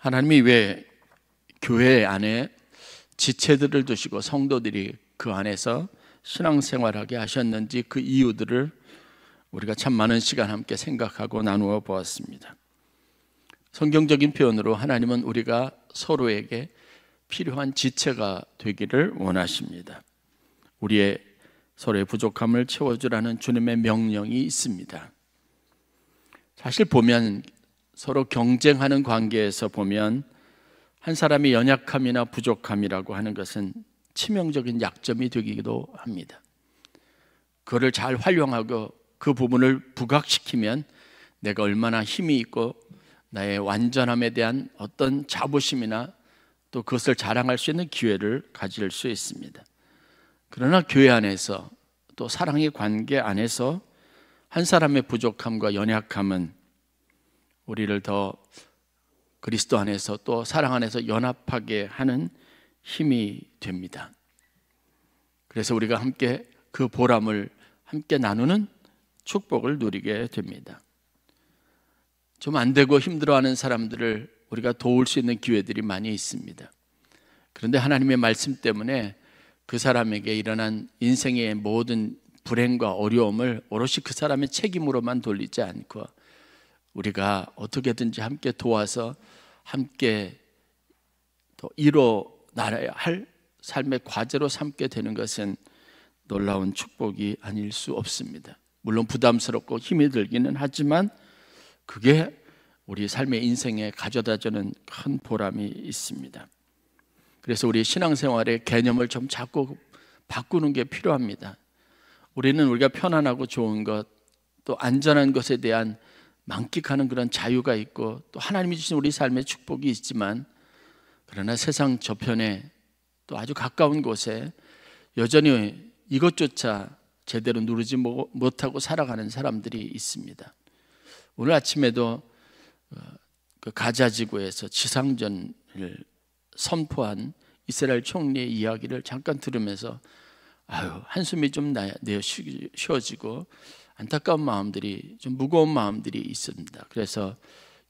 하나님이 왜 교회 안에 지체들을 두시고 성도들이 그 안에서 신앙생활하게 하셨는지 그 이유들을 우리가 참 많은 시간 함께 생각하고 나누어 보았습니다. 성경적인 표현으로 하나님은 우리가 서로에게 필요한 지체가 되기를 원하십니다. 우리의 서로의 부족함을 채워주라는 주님의 명령이 있습니다. 사실 보면 서로 경쟁하는 관계에서 보면 한 사람의 연약함이나 부족함이라고 하는 것은 치명적인 약점이 되기도 합니다. 그거를 잘 활용하고 그 부분을 부각시키면 내가 얼마나 힘이 있고 나의 완전함에 대한 어떤 자부심이나 또 그것을 자랑할 수 있는 기회를 가질 수 있습니다. 그러나 교회 안에서 또 사랑의 관계 안에서 한 사람의 부족함과 연약함은 우리를 더 그리스도 안에서 또 사랑 안에서 연합하게 하는 힘이 됩니다. 그래서 우리가 함께 그 보람을 함께 나누는 축복을 누리게 됩니다. 좀 안 되고 힘들어하는 사람들을 우리가 도울 수 있는 기회들이 많이 있습니다. 그런데 하나님의 말씀 때문에 그 사람에게 일어난 인생의 모든 불행과 어려움을 오롯이 그 사람의 책임으로만 돌리지 않고 우리가 어떻게든지 함께 도와서 함께 또 이뤄나가야 할 삶의 과제로 삼게 되는 것은 놀라운 축복이 아닐 수 없습니다. 물론 부담스럽고 힘이 들기는 하지만 그게 우리 삶의 인생에 가져다주는 큰 보람이 있습니다. 그래서 우리 신앙생활의 개념을 좀 자꾸 바꾸는 게 필요합니다. 우리는 우리가 편안하고 좋은 것, 또 안전한 것에 대한 만끽하는 그런 자유가 있고 또 하나님이 주신 우리 삶의 축복이 있지만 그러나 세상 저편에 또 아주 가까운 곳에 여전히 이것조차 제대로 누리지 못하고 살아가는 사람들이 있습니다. 오늘 아침에도 그 가자지구에서 지상전을 선포한 이스라엘 총리의 이야기를 잠깐 들으면서 한숨이 좀 쉬어지고 안타까운 마음들이 좀 무거운 마음들이 있습니다. 그래서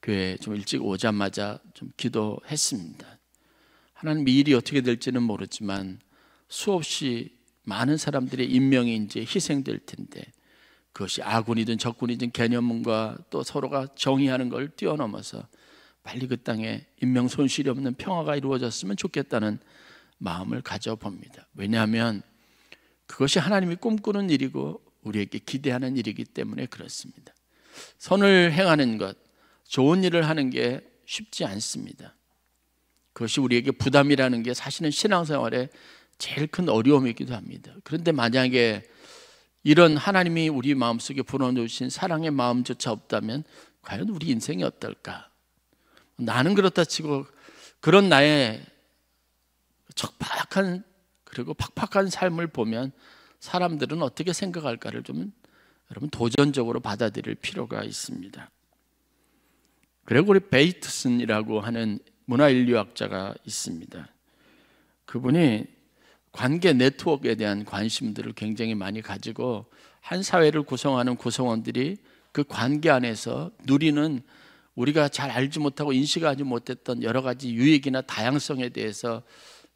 교회에 좀 일찍 오자마자 좀 기도했습니다. 하나님 이 일이 어떻게 될지는 모르지만 수없이 많은 사람들의 인명이 이제 희생될 텐데 그것이 아군이든 적군이든 개념과 또 서로가 정의하는 걸 뛰어넘어서 빨리 그 땅에 인명 손실이 없는 평화가 이루어졌으면 좋겠다는 마음을 가져봅니다. 왜냐하면 그것이 하나님이 꿈꾸는 일이고 우리에게 기대하는 일이기 때문에 그렇습니다. 선을 행하는 것, 좋은 일을 하는 게 쉽지 않습니다. 그것이 우리에게 부담이라는 게 사실은 신앙생활에 제일 큰 어려움이기도 합니다. 그런데 만약에 이런 하나님이 우리 마음속에 불어넣으신 사랑의 마음조차 없다면 과연 우리 인생이 어떨까? 나는 그렇다 치고 그런 나의 척박한 그리고 팍팍한 삶을 보면 사람들은 어떻게 생각할까를 좀 여러분 도전적으로 받아들일 필요가 있습니다. 그레고리 베이트슨이라고 하는 문화인류학자가 있습니다. 그분이 관계 네트워크에 대한 관심들을 굉장히 많이 가지고 한 사회를 구성하는 구성원들이 그 관계 안에서 누리는 우리가 잘 알지 못하고 인식하지 못했던 여러 가지 유익이나 다양성에 대해서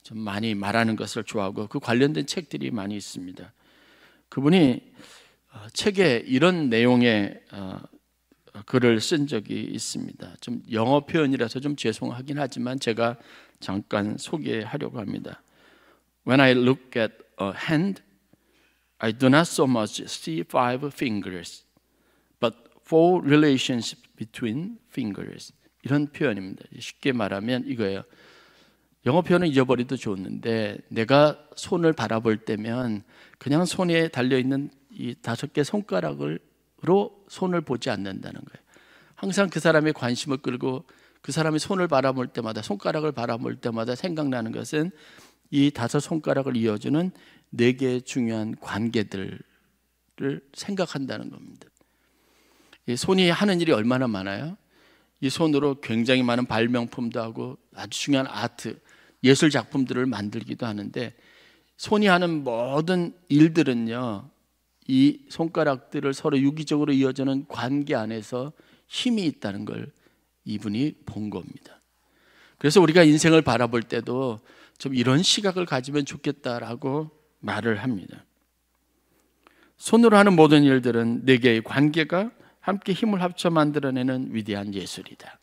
좀 많이 말하는 것을 좋아하고 그 관련된 책들이 많이 있습니다. 그분이 책에 이런 내용의 글을 쓴 적이 있습니다. 좀 영어 표현이라서 좀 죄송하긴 하지만 제가 잠깐 소개하려고 합니다. When I look at a hand, I do not so much see 5 fingers, but 4 relationships between fingers. 이런 표현입니다. 쉽게 말하면 이거예요. 영어 표현은 잊어버리도 좋는데 내가 손을 바라볼 때면 그냥 손에 달려있는 이 5개 손가락으로 손을 보지 않는다는 거예요. 항상 그 사람의 관심을 끌고 그 사람의 손을 바라볼 때마다 손가락을 바라볼 때마다 생각나는 것은 이 5 손가락을 이어주는 4개의 중요한 관계들을 생각한다는 겁니다. 이 손이 하는 일이 얼마나 많아요? 이 손으로 굉장히 많은 발명품도 하고 아주 중요한 아트, 예술 작품들을 만들기도 하는데 손이 하는 모든 일들은요 이 손가락들을 서로 유기적으로 이어지는 관계 안에서 힘이 있다는 걸 이분이 본 겁니다. 그래서 우리가 인생을 바라볼 때도 좀 이런 시각을 가지면 좋겠다라고 말을 합니다. 손으로 하는 모든 일들은 네 개의 관계가 함께 힘을 합쳐 만들어내는 위대한 예술이다.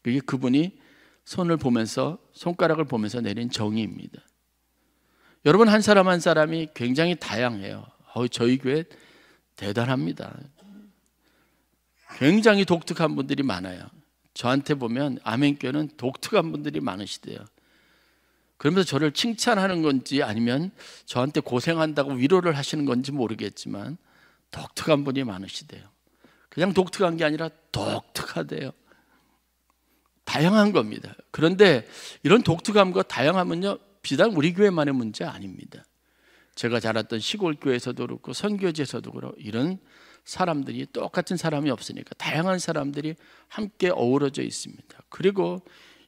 그게 그분이 손을 보면서, 손가락을 보면서 내린 정의입니다. 여러분, 한 사람 한 사람이 굉장히 다양해요. 저희 교회 대단합니다. 굉장히 독특한 분들이 많아요. 저한테 보면 아멘교회는 독특한 분들이 많으시대요. 그러면서 저를 칭찬하는 건지 아니면 저한테 고생한다고 위로를 하시는 건지 모르겠지만 독특한 분이 많으시대요. 그냥 독특한 게 아니라 독특하대요. 다양한 겁니다. 그런데 이런 독특함과 다양함은요, 비단 우리 교회만의 문제 아닙니다. 제가 자랐던 시골 교회에서도 그렇고 선교지에서도 그렇고 이런 사람들이, 똑같은 사람이 없으니까 다양한 사람들이 함께 어우러져 있습니다. 그리고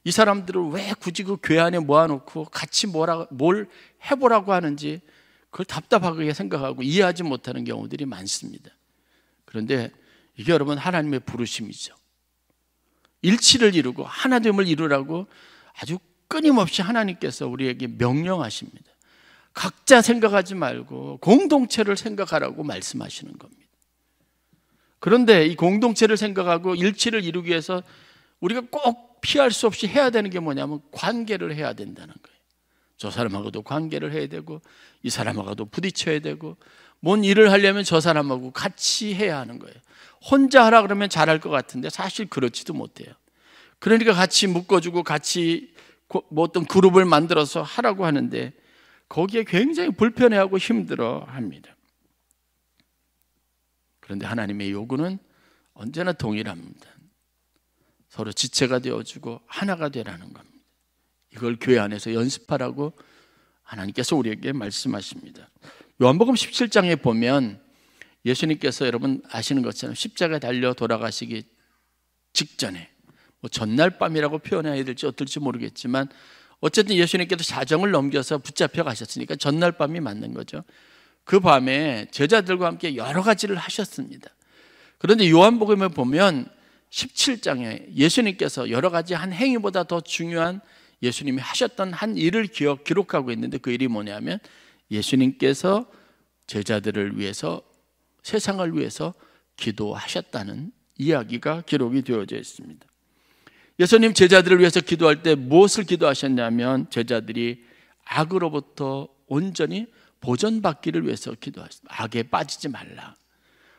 이 사람들을 왜 굳이 그 교회 안에 모아놓고 같이 뭘 해보라고 하는지 그걸 답답하게 생각하고 이해하지 못하는 경우들이 많습니다. 그런데 이게 여러분 하나님의 부르심이죠. 일치를 이루고 하나됨을 이루라고 아주 끊임없이 하나님께서 우리에게 명령하십니다. 각자 생각하지 말고 공동체를 생각하라고 말씀하시는 겁니다. 그런데 이 공동체를 생각하고 일치를 이루기 위해서 우리가 꼭 피할 수 없이 해야 되는 게 뭐냐면 관계를 해야 된다는 거예요. 저 사람하고도 관계를 해야 되고 이 사람하고도 부딪혀야 되고 뭔 일을 하려면 저 사람하고 같이 해야 하는 거예요. 혼자 하라 그러면 잘할 것 같은데 사실 그렇지도 못해요. 그러니까 같이 묶어주고 같이 뭐 어떤 그룹을 만들어서 하라고 하는데 거기에 굉장히 불편해하고 힘들어합니다. 그런데 하나님의 요구는 언제나 동일합니다. 서로 지체가 되어주고 하나가 되라는 겁니다. 이걸 교회 안에서 연습하라고 하나님께서 우리에게 말씀하십니다. 요한복음 17장에 보면 예수님께서 여러분 아시는 것처럼 십자가에 달려 돌아가시기 직전에 뭐 전날 밤이라고 표현해야 될지 어떨지 모르겠지만 어쨌든 예수님께서 자정을 넘겨서 붙잡혀 가셨으니까 전날 밤이 맞는 거죠. 그 밤에 제자들과 함께 여러 가지를 하셨습니다. 그런데 요한복음에 보면 17장에 예수님께서 여러 가지 한 행위보다 더 중요한 예수님이 하셨던 한 일을 기록하고 있는데 그 일이 뭐냐면 예수님께서 제자들을 위해서, 세상을 위해서 기도하셨다는 이야기가 기록이 되어져 있습니다. 예수님 제자들을 위해서 기도할 때 무엇을 기도하셨냐면 제자들이 악으로부터 온전히 보존받기를 위해서 기도하셨습니다. 악에 빠지지 말라.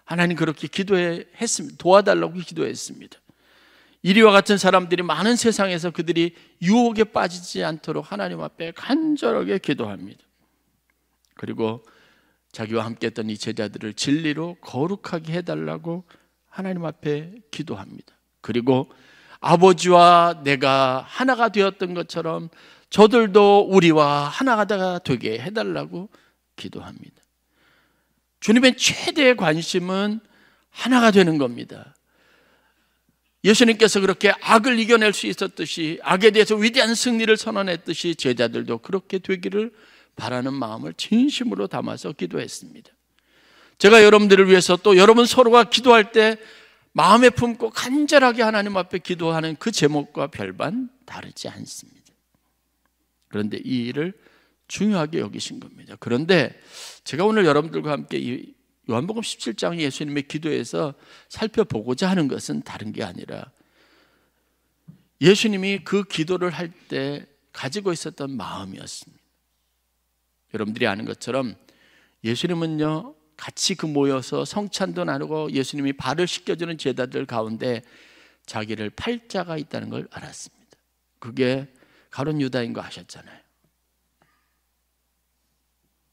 하나님 그렇게 기도했습니다. 도와달라고 기도했습니다. 이리와 같은 사람들이 많은 세상에서 그들이 유혹에 빠지지 않도록 하나님 앞에 간절하게 기도합니다. 그리고 자기와 함께 했던 이 제자들을 진리로 거룩하게 해달라고 하나님 앞에 기도합니다. 그리고 아버지와 내가 하나가 되었던 것처럼 저들도 우리와 하나가 되게 해달라고 기도합니다. 주님의 최대의 관심은 하나가 되는 겁니다. 예수님께서 그렇게 악을 이겨낼 수 있었듯이 악에 대해서 위대한 승리를 선언했듯이 제자들도 그렇게 되기를 바라는 마음을 진심으로 담아서 기도했습니다. 제가 여러분들을 위해서 또 여러분 서로가 기도할 때 마음에 품고 간절하게 하나님 앞에 기도하는 그 제목과 별반 다르지 않습니다. 그런데 이 일을 중요하게 여기신 겁니다. 그런데 제가 오늘 여러분들과 함께 이 요한복음 17장 예수님의 기도에서 살펴보고자 하는 것은 다른 게 아니라 예수님이 그 기도를 할 때 가지고 있었던 마음이었습니다. 여러분들이 아는 것처럼 예수님은요 같이 모여서 성찬도 나누고 예수님이 발을 씻겨주는 제자들 가운데 자기를 팔자가 있다는 걸 알았습니다. 그게 가룟 유다인 거 아셨잖아요.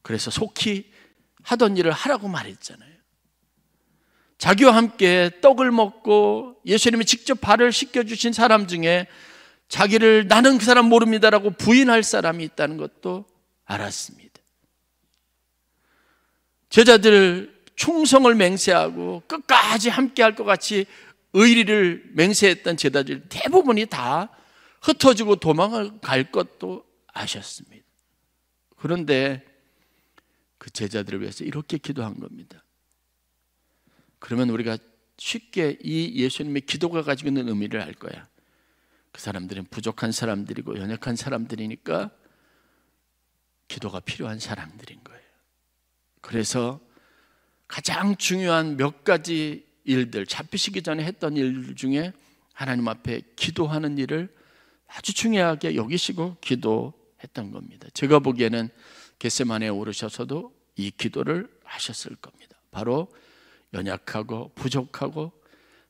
그래서 속히 하던 일을 하라고 말했잖아요. 자기와 함께 떡을 먹고 예수님이 직접 발을 씻겨주신 사람 중에 자기를 나는 그 사람 모릅니다라고 부인할 사람이 있다는 것도 알았습니다. 제자들 충성을 맹세하고 끝까지 함께 할 것 같이 의리를 맹세했던 제자들 대부분이 다 흩어지고 도망을 갈 것도 아셨습니다. 그런데 그 제자들을 위해서 이렇게 기도한 겁니다. 그러면 우리가 쉽게 이 예수님의 기도가 가지고 있는 의미를 알 거야. 그 사람들은 부족한 사람들이고 연약한 사람들이니까 기도가 필요한 사람들인 거예요. 그래서 가장 중요한 몇 가지 일들, 잡히시기 전에 했던 일 중에 하나님 앞에 기도하는 일을 아주 중요하게 여기시고 기도했던 겁니다. 제가 보기에는 겟세마네에 오르셔서도 이 기도를 하셨을 겁니다. 바로 연약하고 부족하고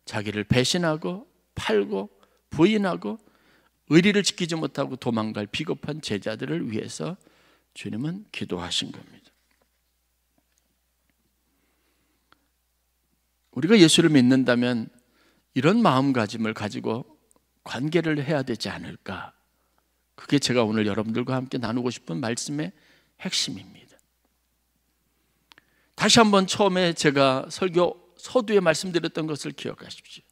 자기를 배신하고 팔고 부인하고 의리를 지키지 못하고 도망갈 비겁한 제자들을 위해서 주님은 기도하신 겁니다. 우리가 예수를 믿는다면 이런 마음가짐을 가지고 관계를 해야 되지 않을까? 그게 제가 오늘 여러분들과 함께 나누고 싶은 말씀의 핵심입니다. 다시 한번 처음에 제가 설교 서두에 말씀드렸던 것을 기억하십시오.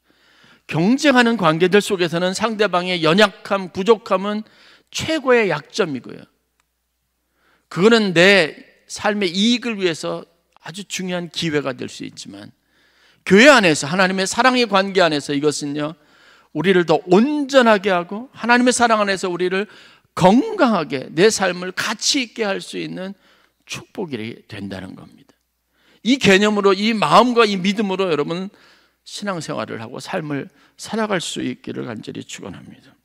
경쟁하는 관계들 속에서는 상대방의 연약함, 부족함은 최고의 약점이고요. 그거는 내 삶의 이익을 위해서 아주 중요한 기회가 될 수 있지만 교회 안에서 하나님의 사랑의 관계 안에서 이것은요 우리를 더 온전하게 하고 하나님의 사랑 안에서 우리를 건강하게 내 삶을 가치 있게 할 수 있는 축복이 된다는 겁니다. 이 개념으로 이 마음과 이 믿음으로 여러분 신앙생활을 하고 삶을 살아갈 수 있기를 간절히 축원합니다.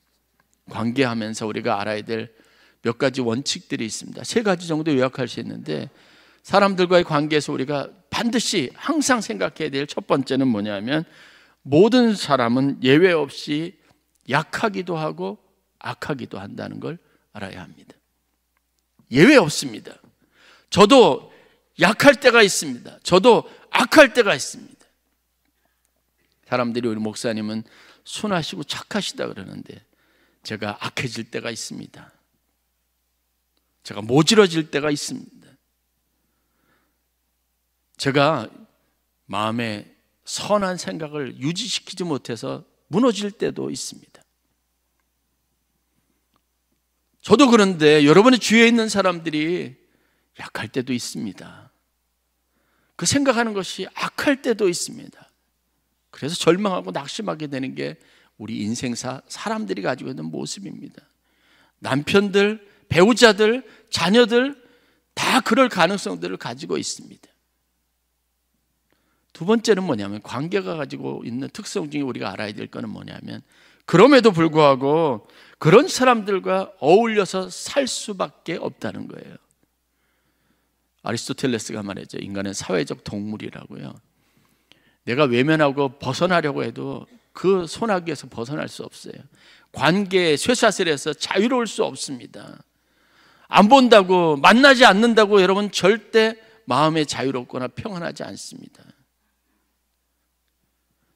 관계하면서 우리가 알아야 될 몇 가지 원칙들이 있습니다. 3가지 정도 요약할 수 있는데 사람들과의 관계에서 우리가 반드시 항상 생각해야 될 첫 번째는 뭐냐면 모든 사람은 예외 없이 약하기도 하고 악하기도 한다는 걸 알아야 합니다. 예외 없습니다. 저도 약할 때가 있습니다. 저도 악할 때가 있습니다. 사람들이 우리 목사님은 순하시고 착하시다 그러는데 제가 악해질 때가 있습니다. 제가 모질어질 때가 있습니다. 제가 마음에 선한 생각을 유지시키지 못해서 무너질 때도 있습니다. 저도 그런데 여러분의 주위에 있는 사람들이 약할 때도 있습니다. 그 생각하는 것이 악할 때도 있습니다. 그래서 절망하고 낙심하게 되는 게 우리 인생사 사람들이 가지고 있는 모습입니다. 남편들, 배우자들, 자녀들 다 그럴 가능성들을 가지고 있습니다. 두 번째는 뭐냐면 관계가 가지고 있는 특성 중에 우리가 알아야 될 거는 뭐냐면 그럼에도 불구하고 그런 사람들과 어울려서 살 수밖에 없다는 거예요. 아리스토텔레스가 말했죠. 인간은 사회적 동물이라고요. 내가 외면하고 벗어나려고 해도 그 소나기에서 벗어날 수 없어요. 관계의 쇠사슬에서 자유로울 수 없습니다. 안 본다고 만나지 않는다고 여러분 절대 마음에 자유롭거나 평안하지 않습니다.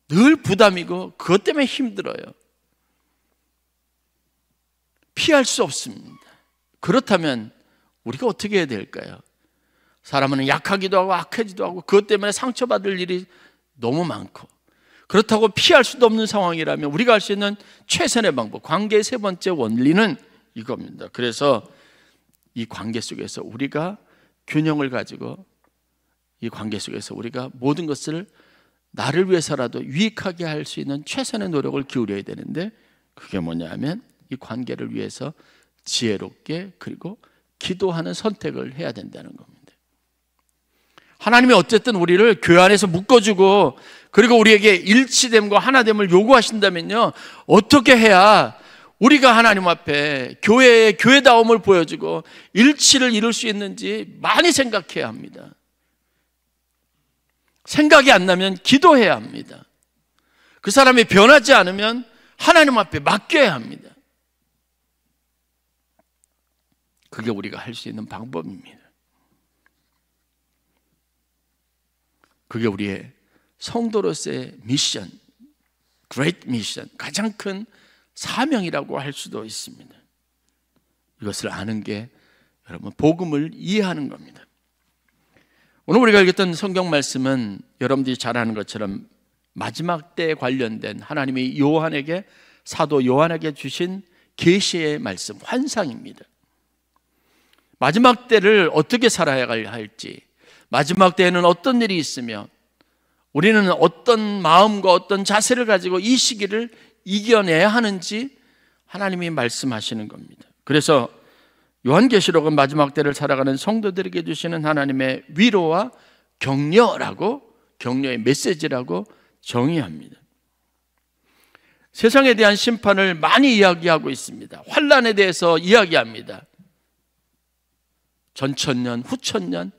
늘 부담이고 그것 때문에 힘들어요. 피할 수 없습니다. 그렇다면 우리가 어떻게 해야 될까요? 사람은 약하기도 하고 악하기도 하고 그것 때문에 상처받을 일이 너무 많고 그렇다고 피할 수도 없는 상황이라면 우리가 할 수 있는 최선의 방법, 관계의 3번째 원리는 이겁니다. 그래서 이 관계 속에서 우리가 균형을 가지고 이 관계 속에서 우리가 모든 것을 나를 위해서라도 유익하게 할 수 있는 최선의 노력을 기울여야 되는데 그게 뭐냐면 이 관계를 위해서 지혜롭게 그리고 기도하는 선택을 해야 된다는 겁니다. 하나님이 어쨌든 우리를 교회 안에서 묶어주고 그리고 우리에게 일치됨과 하나됨을 요구하신다면요 어떻게 해야 우리가 하나님 앞에 교회의 교회다움을 보여주고 일치를 이룰 수 있는지 많이 생각해야 합니다. 생각이 안 나면 기도해야 합니다. 그 사람이 변하지 않으면 하나님 앞에 맡겨야 합니다. 그게 우리가 할 수 있는 방법입니다. 그게 우리의 성도로서의 미션, great mission, 가장 큰 사명이라고 할 수도 있습니다. 이것을 아는 게 여러분 복음을 이해하는 겁니다. 오늘 우리가 읽었던 성경 말씀은 여러분들이 잘 아는 것처럼 마지막 때에 관련된 하나님이 요한에게 사도 요한에게 주신 계시의 말씀, 환상입니다. 마지막 때를 어떻게 살아야 할지, 마지막 때에는 어떤 일이 있으며 우리는 어떤 마음과 어떤 자세를 가지고 이 시기를 이겨내야 하는지 하나님이 말씀하시는 겁니다. 그래서 요한계시록은 마지막 때를 살아가는 성도들에게 주시는 하나님의 위로와 격려의 메시지라고 정의합니다. 세상에 대한 심판을 많이 이야기하고 있습니다. 환난에 대해서 이야기합니다. 전천년, 후천년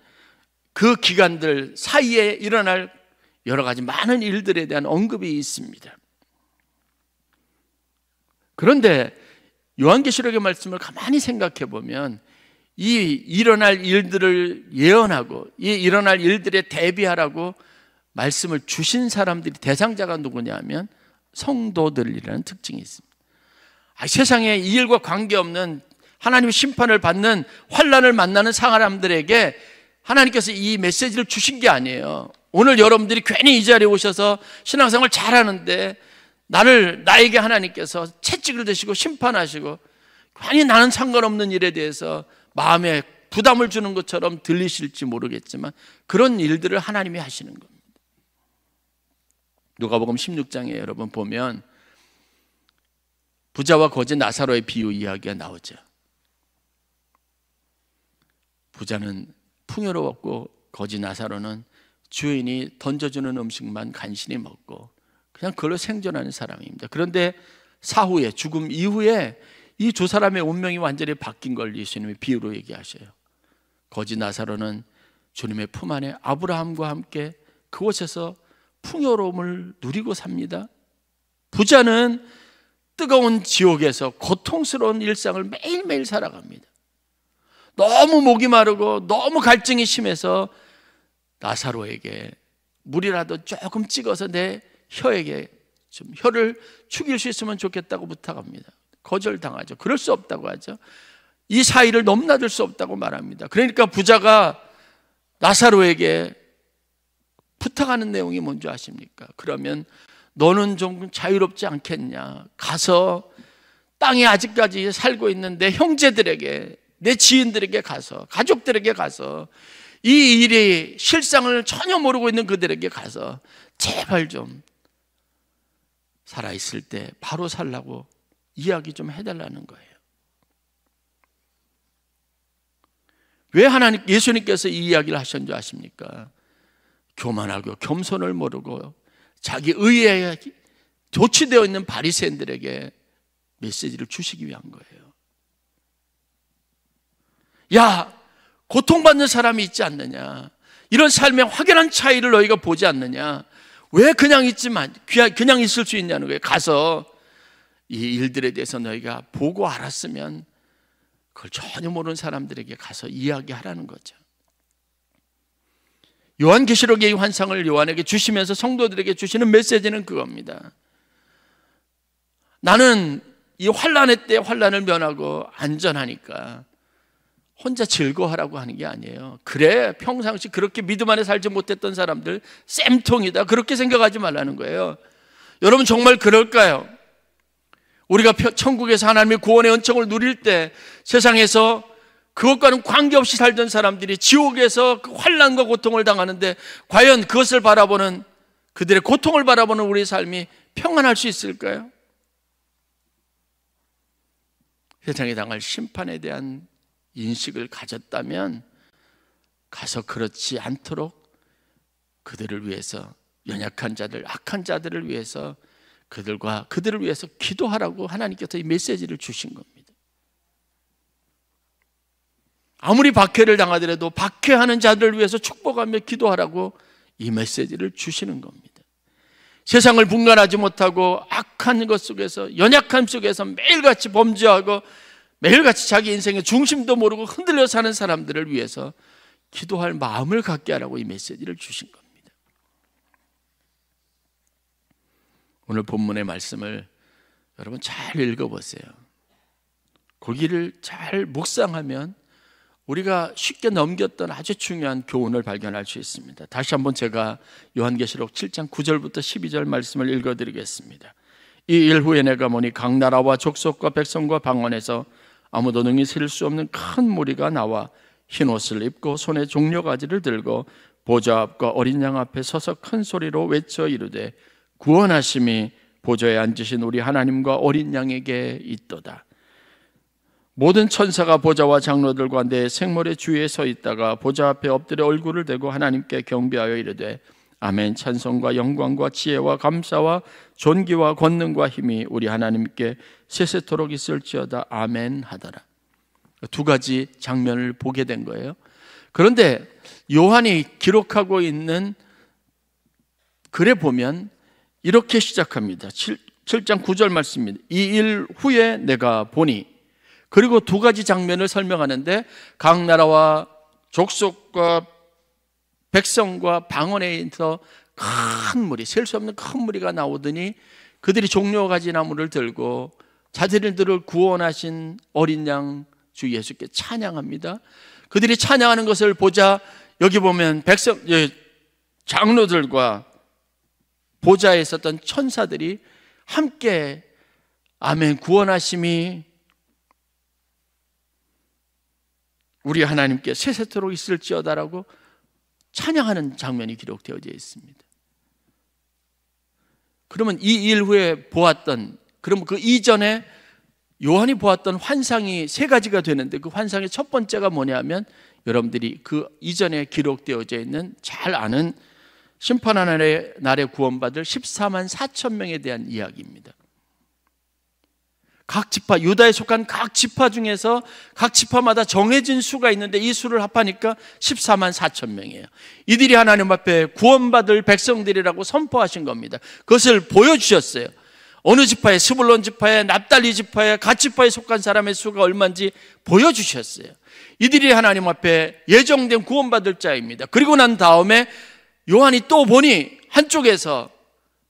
그 기간들 사이에 일어날 여러 가지 많은 일들에 대한 언급이 있습니다. 그런데 요한계시록의 말씀을 가만히 생각해 보면 이 일어날 일들을 예언하고 이 일어날 일들에 대비하라고 말씀을 주신 사람들이 대상자가 누구냐면 성도들이라는 특징이 있습니다. 세상에 이 일과 관계없는 하나님의 심판을 받는 환난을 만나는 사람들에게 하나님께서 이 메시지를 주신 게 아니에요. 오늘 여러분들이 괜히 이 자리에 오셔서 신앙생활 잘하는데 나에게 하나님께서 채찍을 드시고 심판하시고 괜히 나는 상관없는 일에 대해서 마음에 부담을 주는 것처럼 들리실지 모르겠지만 그런 일들을 하나님이 하시는 겁니다. 누가복음 16장에 여러분 보면 부자와 거지 나사로의 비유 이야기가 나오죠. 부자는 풍요로웠고 거지 나사로는 주인이 던져주는 음식만 간신히 먹고 그냥 그걸로 생존하는 사람입니다. 그런데 사후에 죽음 이후에 이 두 사람의 운명이 완전히 바뀐 걸 예수님이 비유로 얘기하셔요. 거지 나사로는 주님의 품 안에 아브라함과 함께 그곳에서 풍요로움을 누리고 삽니다. 부자는 뜨거운 지옥에서 고통스러운 일상을 매일매일 살아갑니다. 너무 목이 마르고 너무 갈증이 심해서 나사로에게 물이라도 조금 찍어서 내 혀에게 좀 혀를 죽일 수 있으면 좋겠다고 부탁합니다. 거절당하죠. 그럴 수 없다고 하죠. 이 사이를 넘나들 수 없다고 말합니다. 그러니까 부자가 나사로에게 부탁하는 내용이 뭔지 아십니까? 그러면 너는 좀 자유롭지 않겠냐? 가서 땅에 아직까지 살고 있는 내 형제들에게, 내 지인들에게 가서, 가족들에게 가서 이 일이 실상을 전혀 모르고 있는 그들에게 가서 제발 좀 살아있을 때 바로 살라고 이야기 좀 해달라는 거예요. 왜 예수님께서 이 이야기를 하셨는지 아십니까? 교만하고 겸손을 모르고 자기 의에 도취되어 있는 바리새인들에게 메시지를 주시기 위한 거예요. 야, 고통받는 사람이 있지 않느냐? 이런 삶의 확연한 차이를 너희가 보지 않느냐? 왜 그냥 그냥 있을 수 있냐는 거예요. 가서 이 일들에 대해서 너희가 보고 알았으면 그걸 전혀 모르는 사람들에게 가서 이야기하라는 거죠. 요한계시록의 이 환상을 요한에게 주시면서 성도들에게 주시는 메시지는 그겁니다. 나는 이 환난의 때 환난을 면하고 안전하니까 혼자 즐거워하라고 하는 게 아니에요. 그래, 평상시 그렇게 믿음 안에 살지 못했던 사람들 쌤통이다, 그렇게 생각하지 말라는 거예요. 여러분 정말 그럴까요? 우리가 천국에서 하나님의 구원의 은총을 누릴 때 세상에서 그것과는 관계없이 살던 사람들이 지옥에서 그 환난과 고통을 당하는데 과연 그것을 바라보는, 그들의 고통을 바라보는 우리의 삶이 평안할 수 있을까요? 세상에 당할 심판에 대한 인식을 가졌다면 가서 그렇지 않도록 그들을 위해서, 연약한 자들, 악한 자들을 위해서 그들을 위해서 기도하라고 하나님께서 이 메시지를 주신 겁니다. 아무리 박해를 당하더라도 박해하는 자들을 위해서 축복하며 기도하라고 이 메시지를 주시는 겁니다. 세상을 분간하지 못하고 악한 것 속에서, 연약함 속에서 매일같이 범죄하고 매일같이 자기 인생의 중심도 모르고 흔들려 사는 사람들을 위해서 기도할 마음을 갖게 하라고 이 메시지를 주신 겁니다. 오늘 본문의 말씀을 여러분 잘 읽어보세요. 거기를 잘 묵상하면 우리가 쉽게 넘겼던 아주 중요한 교훈을 발견할 수 있습니다. 다시 한번 제가 요한계시록 7장 9절부터 12절 말씀을 읽어드리겠습니다. 이 일 후에 내가 보니 각 나라와 족속과 백성과 방언에서 아무도 능히 셀 수 없는 큰 무리가 나와 흰 옷을 입고 손에 종려가지를 들고 보좌 앞과 어린 양 앞에 서서 큰 소리로 외쳐 이르되 구원하심이 보좌에 앉으신 우리 하나님과 어린 양에게 있도다. 모든 천사가 보좌와 장로들과 내 생물의 주위에 서 있다가 보좌 앞에 엎드려 얼굴을 대고 하나님께 경배하여 이르되 아멘. 찬송과 영광과 지혜와 감사와 존귀와 권능과 힘이 우리 하나님께 세세토록 있을지어다. 아멘 하더라. 두 가지 장면을 보게 된 거예요. 그런데 요한이 기록하고 있는 글에 보면 이렇게 시작합니다. 7장 9절 말씀입니다. 이 일 후에 내가 보니, 그리고 두 가지 장면을 설명하는데 각 나라와 족속과 백성과 방언에서 큰 무리, 셀 수 없는 큰 무리가 나오더니 그들이 종려가지 나무를 들고 자기들을 구원하신 어린 양 주 예수께 찬양합니다. 그들이 찬양하는 것을 보자 여기 보면 장로들과 보좌에 있었던 천사들이 함께 아멘, 구원하심이 우리 하나님께 세세토록 있을지어다라고 찬양하는 장면이 기록되어 있습니다. 그러면 이 일 후에 보았던, 그러면 그 이전에 요한이 보았던 환상이 세 가지가 되는데 그 환상의 첫 번째가 뭐냐면 여러분들이 그 이전에 기록되어져 있는 잘 아는 심판하는 날에 구원받을 14만 4천 명에 대한 이야기입니다. 각 지파, 유다에 속한 각 지파 중에서 각 지파마다 정해진 수가 있는데 이 수를 합하니까 14만 4천 명이에요. 이들이 하나님 앞에 구원받을 백성들이라고 선포하신 겁니다. 그것을 보여주셨어요. 어느 지파에, 스불론 지파에, 납달리 지파에, 각 지파에 속한 사람의 수가 얼마인지 보여주셨어요. 이들이 하나님 앞에 예정된 구원받을 자입니다. 그리고 난 다음에 요한이 또 보니 한쪽에서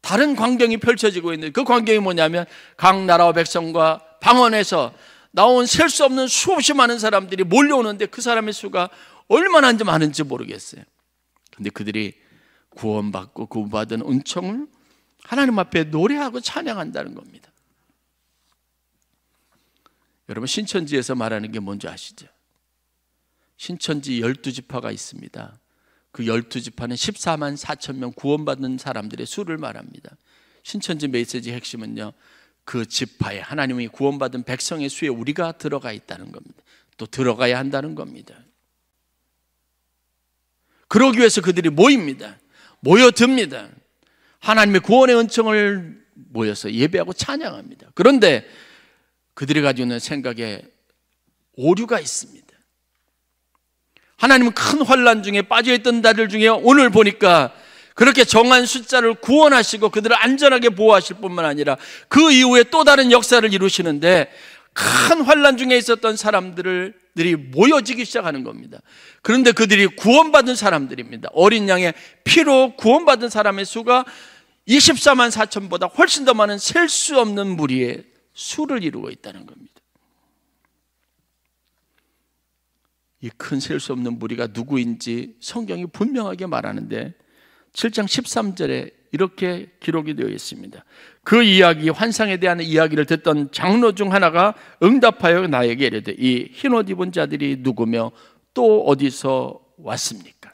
다른 광경이 펼쳐지고 있는데 그 광경이 뭐냐면 각 나라와 백성과 방언에서 나온 셀 수 없는 수없이 많은 사람들이 몰려오는데 그 사람의 수가 얼마나 많은지 모르겠어요. 근데 그들이 구원받고 구원받은 은총을 하나님 앞에 노래하고 찬양한다는 겁니다. 여러분, 신천지에서 말하는 게 뭔지 아시죠? 신천지 12지파가 있습니다. 그 12지파는 14만 4천 명 구원받는 사람들의 수를 말합니다. 신천지 메시지의 핵심은요, 그 지파에 하나님이 구원받은 백성의 수에 우리가 들어가 있다는 겁니다. 또 들어가야 한다는 겁니다. 그러기 위해서 그들이 모입니다. 모여듭니다. 하나님의 구원의 은총을 모여서 예배하고 찬양합니다. 그런데 그들이 가지고 있는 생각에 오류가 있습니다. 하나님은 큰 환난 중에 빠져있던 자들 중에 오늘 보니까 그렇게 정한 숫자를 구원하시고 그들을 안전하게 보호하실 뿐만 아니라 그 이후에 또 다른 역사를 이루시는데 큰 환난 중에 있었던 사람들이 모여지기 시작하는 겁니다. 그런데 그들이 구원받은 사람들입니다. 어린 양의 피로 구원받은 사람의 수가 24만 4천보다 훨씬 더 많은 셀 수 없는 무리의 수를 이루고 있다는 겁니다. 이 큰 셀 수 없는 무리가 누구인지 성경이 분명하게 말하는데 7장 13절에 이렇게 기록이 되어 있습니다. 그 이야기, 환상에 대한 이야기를 듣던 장로 중 하나가 응답하여 나에게 이르되 이 흰옷 입은 자들이 누구며 또 어디서 왔습니까?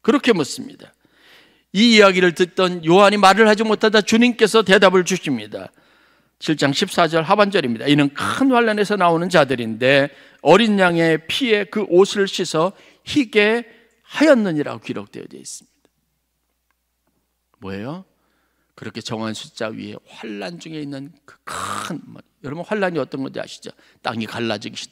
그렇게 묻습니다. 이 이야기를 듣던 요한이 말을 하지 못하다 주님께서 대답을 주십니다. 7장 14절 하반절입니다. 이는 큰 환난에서 나오는 자들인데 어린 양의 피에 그 옷을 씻어 희게 하였느니라고 기록되어 있습니다. 뭐예요? 그렇게 정한 숫자 위에 환난 중에 있는 그 큰, 여러분 환난이 어떤 건지 아시죠? 땅이 갈라지기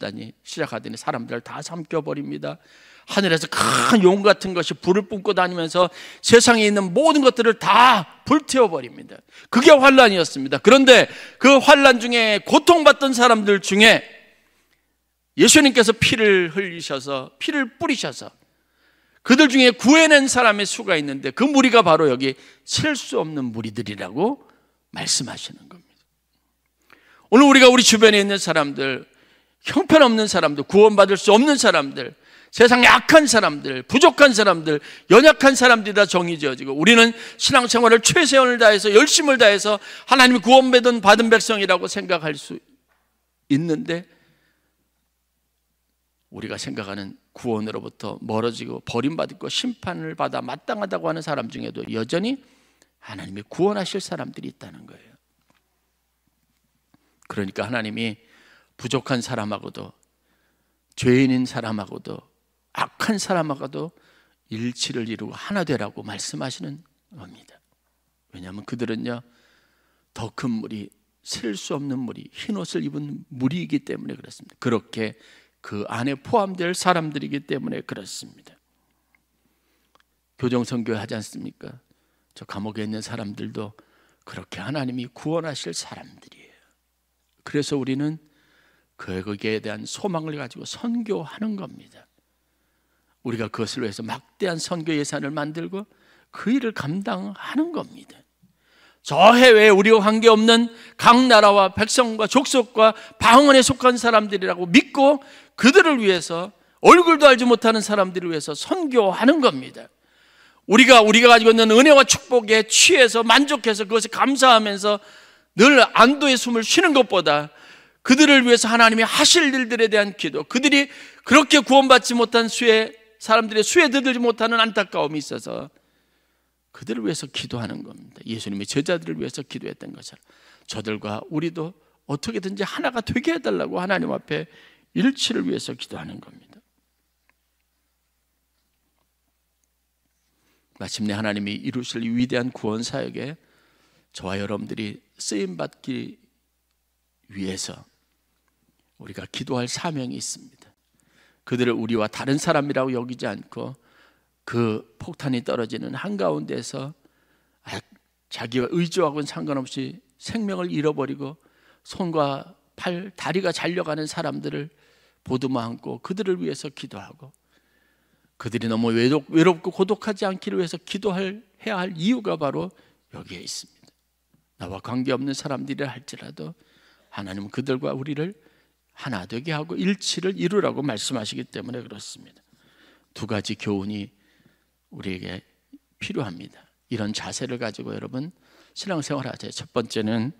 시작하더니 사람들을 다 삼켜버립니다. 하늘에서 큰 용 같은 것이 불을 뿜고 다니면서 세상에 있는 모든 것들을 다 불태워버립니다. 그게 환난이었습니다. 그런데 그 환난 중에 고통받던 사람들 중에 예수님께서 피를 흘리셔서, 피를 뿌리셔서 그들 중에 구해낸 사람의 수가 있는데 그 무리가 바로 여기 셀 수 없는 무리들이라고 말씀하시는 겁니다. 오늘 우리가 우리 주변에 있는 사람들, 형편없는 사람들, 구원받을 수 없는 사람들, 세상에 악한 사람들, 부족한 사람들, 연약한 사람들이 다 정의지어지고 우리는 신앙생활을 최선을 다해서 열심을 다해서 하나님이 구원받은 백성이라고 생각할 수 있는데 우리가 생각하는 구원으로부터 멀어지고 버림받고 심판을 받아 마땅하다고 하는 사람 중에도 여전히 하나님이 구원하실 사람들이 있다는 거예요. 그러니까 하나님이 부족한 사람하고도 죄인인 사람하고도 악한 사람하고도 일치를 이루고 하나 되라고 말씀하시는 겁니다. 왜냐하면 그들은요, 더 큰 무리, 셀 수 없는 무리, 흰옷을 입은 무리이기 때문에 그렇습니다. 그렇게 그 안에 포함될 사람들이기 때문에 그렇습니다. 교정선교 하지 않습니까? 저 감옥에 있는 사람들도 그렇게 하나님이 구원하실 사람들이에요. 그래서 우리는 거기에 대한 소망을 가지고 선교하는 겁니다. 우리가 그것을 위해서 막대한 선교 예산을 만들고 그 일을 감당하는 겁니다. 저 해외에 우리와 관계없는 각 나라와 백성과 족속과 방언에 속한 사람들이라고 믿고 그들을 위해서, 얼굴도 알지 못하는 사람들을 위해서 선교하는 겁니다. 우리가 가지고 있는 은혜와 축복에 취해서 만족해서 그것에 감사하면서 늘 안도의 숨을 쉬는 것보다 그들을 위해서 하나님이 하실 일들에 대한 기도, 그들이 그렇게 구원받지 못한 사람들의 수에 들지 못하는 안타까움이 있어서 그들을 위해서 기도하는 겁니다. 예수님이 제자들을 위해서 기도했던 것처럼 저들과 우리도 어떻게든지 하나가 되게 해달라고 하나님 앞에 일치를 위해서 기도하는 겁니다. 마침내 하나님이 이루실 위대한 구원 사역에 저와 여러분들이 쓰임받기 위해서 우리가 기도할 사명이 있습니다. 그들을 우리와 다른 사람이라고 여기지 않고 그 폭탄이 떨어지는 한가운데서 자기와 의지하고는 상관없이 생명을 잃어버리고 손과 팔, 다리가 잘려가는 사람들을 보듬어 안고 그들을 위해서 기도하고, 그들이 너무 외롭고 고독하지 않기를 위해서 해야 할 이유가 바로 여기에 있습니다. 나와 관계없는 사람들이라 할지라도 하나님은 그들과 우리를 하나 되게 하고 일치를 이루라고 말씀하시기 때문에 그렇습니다. 두 가지 교훈이 우리에게 필요합니다. 이런 자세를 가지고 여러분 신앙생활 하세요. 첫 번째는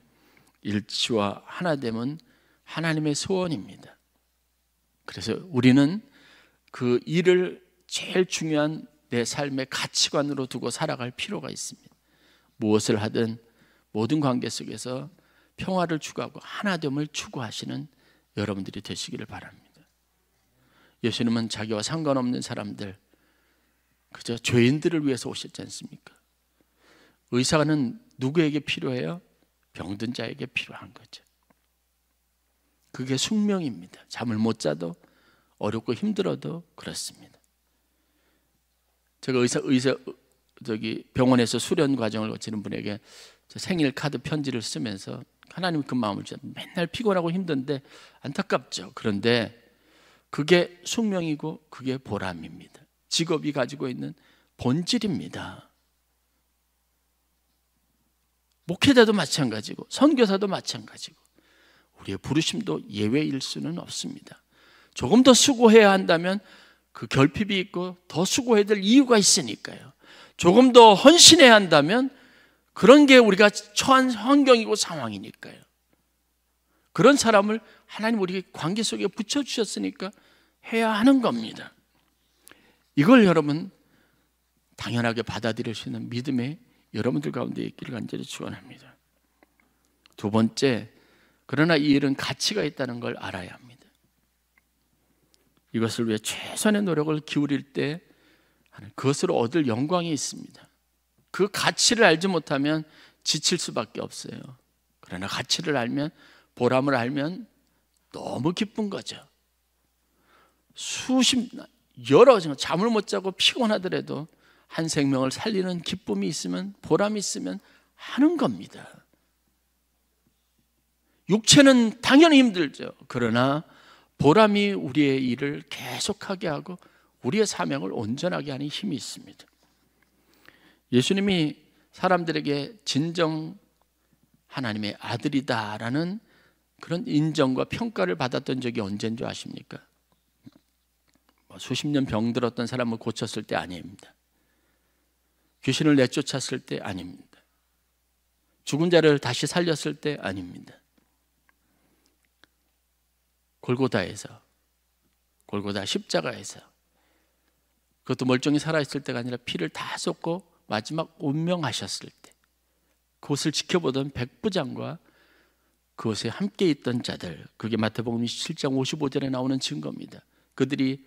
일치와 하나됨은 하나님의 소원입니다. 그래서 우리는 그 일을 제일 중요한 내 삶의 가치관으로 두고 살아갈 필요가 있습니다. 무엇을 하든 모든 관계 속에서 평화를 추구하고 하나됨을 추구하시는 여러분들이 되시기를 바랍니다. 예수님은 자기와 상관없는 사람들, 그저 죄인들을 위해서 오셨지 않습니까? 의사는 누구에게 필요해요? 병든 자에게 필요한 거죠. 그게 숙명입니다. 잠을 못 자도 어렵고 힘들어도 그렇습니다. 제가 병원에서 수련 과정을 거치는 분에게 생일 카드 편지를 쓰면서 하나님 그 마음을 주셨어요. 맨날 피곤하고 힘든데 안타깝죠. 그런데 그게 숙명이고 그게 보람입니다. 직업이 가지고 있는 본질입니다. 목회자도 마찬가지고 선교사도 마찬가지고 우리의 부르심도 예외일 수는 없습니다. 조금 더 수고해야 한다면 그 결핍이 있고 더 수고해야 될 이유가 있으니까요. 조금 더 헌신해야 한다면 그런 게 우리가 처한 환경이고 상황이니까요. 그런 사람을 하나님 우리 관계 속에 붙여주셨으니까 해야 하는 겁니다. 이걸 여러분 당연하게 받아들일 수 있는 믿음이 여러분들 가운데 있기를 간절히 축원합니다. 두 번째, 그러나 이 일은 가치가 있다는 걸 알아야 합니다. 이것을 위해 최선의 노력을 기울일 때 그것으로 얻을 영광이 있습니다. 그 가치를 알지 못하면 지칠 수밖에 없어요. 그러나 가치를 알면, 보람을 알면 너무 기쁜 거죠. 여러 잠을 못 자고 피곤하더라도 한 생명을 살리는 기쁨이 있으면, 보람이 있으면 하는 겁니다. 육체는 당연히 힘들죠. 그러나 보람이 우리의 일을 계속하게 하고 우리의 사명을 온전하게 하는 힘이 있습니다. 예수님이 사람들에게 진정 하나님의 아들이다라는 그런 인정과 평가를 받았던 적이 언제인 줄 아십니까? 수십 년 병들었던 사람을 고쳤을 때 아닙니다. 귀신을 내쫓았을 때 아닙니다. 죽은 자를 다시 살렸을 때 아닙니다. 골고다 십자가에서, 그것도 멀쩡히 살아있을 때가 아니라 피를 다 쏟고 마지막 운명하셨을 때 그것을 지켜보던 백부장과 그곳에 함께 있던 자들, 그게 마태복음 7장 55절에 나오는 증거입니다. 그들이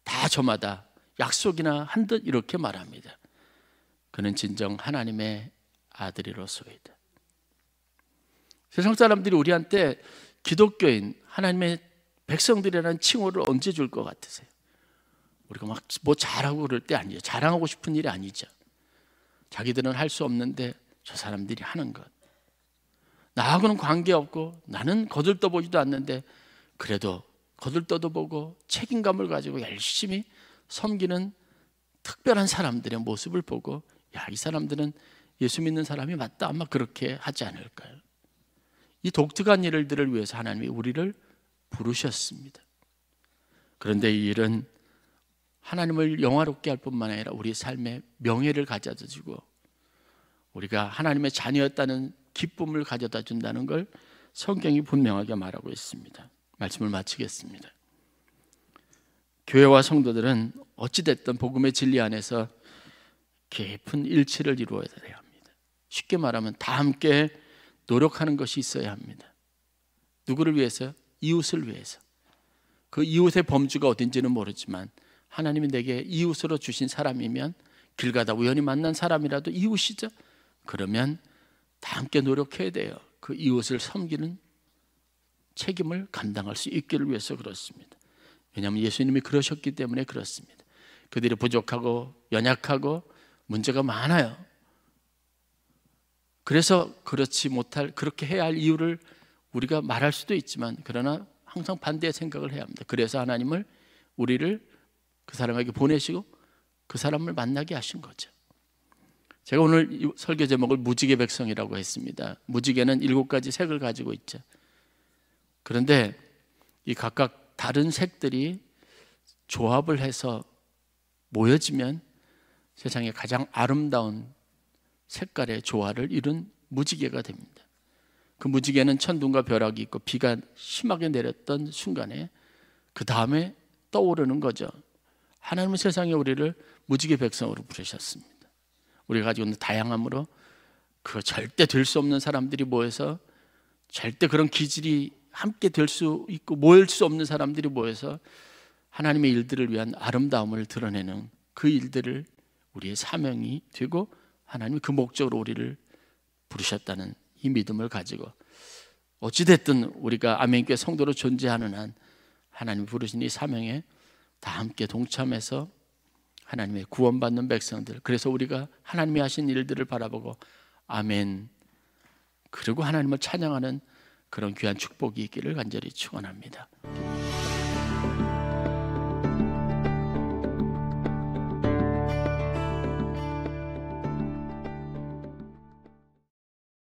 다 저마다 약속이나 한 듯 이렇게 말합니다. 그는 진정 하나님의 아들이로소이다. 세상 사람들이 우리한테 기독교인, 하나님의 백성들이라는 칭호를 언제 줄 것 같으세요? 우리가 막 뭐 잘하고 그럴 때 아니죠. 자랑하고 싶은 일이 아니죠. 자기들은 할 수 없는데 저 사람들이 하는 것, 나하고는 관계없고 나는 거들떠보지도 않는데 그래도 거들떠도 보고 책임감을 가지고 열심히 섬기는 특별한 사람들의 모습을 보고, 야, 이 사람들은 예수 믿는 사람이 맞다, 아마 그렇게 하지 않을까요? 이 독특한 일들을 위해서 하나님이 우리를 부르셨습니다. 그런데 이 일은 하나님을 영화롭게 할 뿐만 아니라 우리 삶의 명예를 가져다 주고 우리가 하나님의 자녀였다는 기쁨을 가져다 준다는 걸 성경이 분명하게 말하고 있습니다. 말씀을 마치겠습니다. 교회와 성도들은 어찌됐든 복음의 진리 안에서 깊은 일치를 이루어야 합니다. 쉽게 말하면 다 함께 노력하는 것이 있어야 합니다. 누구를 위해서요? 이웃을 위해서. 그 이웃의 범주가 어딘지는 모르지만 하나님이 내게 이웃으로 주신 사람이면, 길 가다 우연히 만난 사람이라도 이웃이죠. 그러면 다 함께 노력해야 돼요. 그 이웃을 섬기는 책임을 감당할 수 있기를 위해서 그렇습니다. 왜냐하면 예수님이 그러셨기 때문에 그렇습니다. 그들이 부족하고 연약하고 문제가 많아요. 그래서 그렇지 못할, 그렇게 해야 할 이유를 우리가 말할 수도 있지만, 그러나 항상 반대의 생각을 해야 합니다. 그래서 하나님을, 우리를 그 사람에게 보내시고 그 사람을 만나게 하신 거죠. 제가 오늘 이 설교 제목을 무지개 백성이라고 했습니다. 무지개는 7가지 색을 가지고 있죠. 그런데 이 각각 다른 색들이 조합을 해서 모여지면 세상에 가장 아름다운 색깔의 조화를 이룬 무지개가 됩니다. 그 무지개는 천둥과 벼락이 있고 비가 심하게 내렸던 순간에 그 다음에 떠오르는 거죠. 하나님은 세상에 우리를 무지개 백성으로 부르셨습니다. 우리가 가지고 있는 다양함으로 그 절대 될 수 없는 사람들이 모여서, 절대 그런 기질이 함께 될 수 있고 모일 수 없는 사람들이 모여서 하나님의 일들을 위한 아름다움을 드러내는 그 일들을 우리의 사명이 되고 하나님이 그 목적으로 우리를 부르셨다는 이 믿음을 가지고 어찌됐든 우리가 아멘교회 성도로 존재하는 한 하나님이 부르신 이 사명에 다 함께 동참해서 하나님의 구원받는 백성들, 그래서 우리가 하나님이 하신 일들을 바라보고 아멘, 그리고 하나님을 찬양하는 그런 귀한 축복이 있기를 간절히 축원합니다.